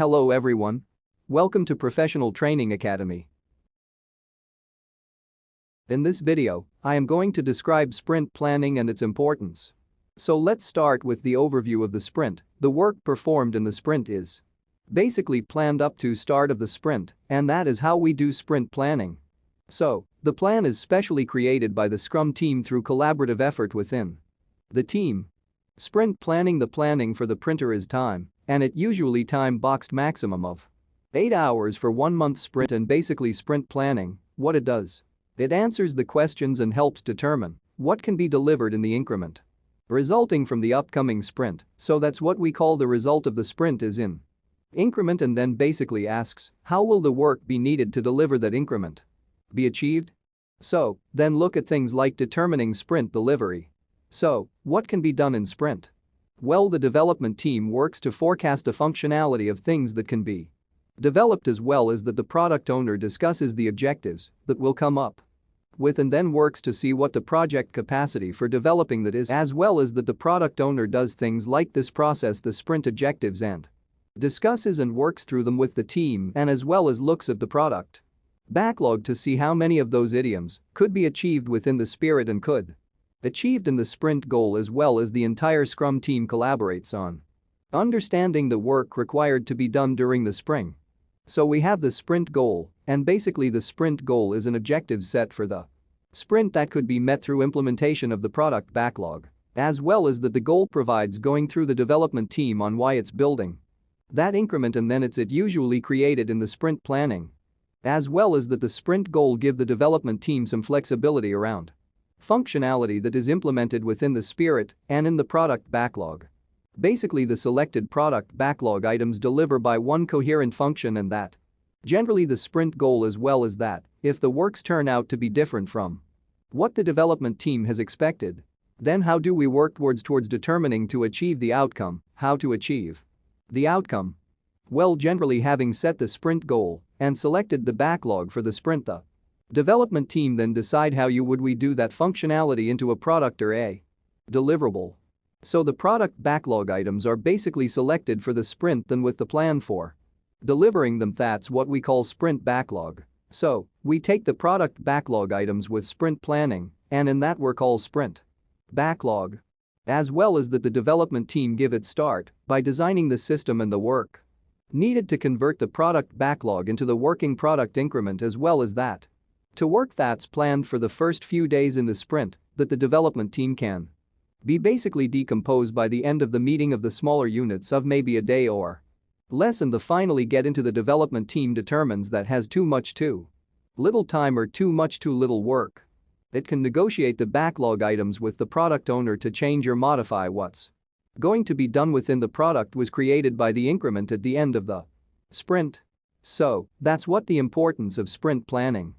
Hello everyone. Welcome to Professional Training Academy. In this video, I am going to describe sprint planning and its importance. So let's start with the overview of the sprint. The work performed in the sprint is basically planned up to start of the sprint, and that is how we do sprint planning. So, the plan is specially created by the Scrum team through collaborative effort within the team. Sprint planning. The planning for the printer is time, and it usually time-boxed maximum of 8 hours for 1 month sprint. And basically sprint planning, what it does, it answers the questions and helps determine what can be delivered in the increment resulting from the upcoming sprint. So that's what we call the result of the sprint is in increment, and then basically asks how will the work be needed to deliver that increment be achieved. So, then look at things like determining sprint delivery. So, what can be done in sprint? Well, the development team works to forecast the functionality of things that can be developed, as well as that the product owner discusses the objectives that will come up with, and then works to see what the project capacity for developing that is, as well as that the product owner does things like this process the sprint objectives and discusses and works through them with the team, and as well as looks at the product backlog to see how many of those items could be achieved within the spirit and could achieved in the sprint goal, as well as the entire Scrum team collaborates on understanding the work required to be done during the sprint. So we have the sprint goal, and basically the sprint goal is an objective set for the sprint that could be met through implementation of the product backlog, as well as that the goal provides going through the development team on why it's building that increment, and then it's usually created in the sprint planning, as well as that the sprint goal give the development team some flexibility around functionality that is implemented within the spirit and in the product backlog. Basically, the selected product backlog items deliver by one coherent function, and that generally the sprint goal, as well as that if the works turn out to be different from what the development team has expected, then how do we work towards determining to achieve the outcome, how to achieve the outcome? Well, generally having set the sprint goal and selected the backlog for the sprint, the development team then decide how would we do that functionality into a product or a deliverable. So the product backlog items are basically selected for the sprint, then with the plan for delivering them, that's what we call sprint backlog. So, we take the product backlog items with sprint planning, and in that we're called sprint backlog. As well as that the development team give it start by designing the system and the work needed to convert the product backlog into the working product increment, as well as that to work that's planned for the first few days in the sprint that the development team can be basically decomposed by the end of the meeting of the smaller units of maybe a day or less, and the finally get into the development team determines that has too much too little time or too much too little work. It can negotiate the backlog items with the product owner to change or modify what's going to be done within the product was created by the increment at the end of the sprint. So, that's what the importance of sprint planning.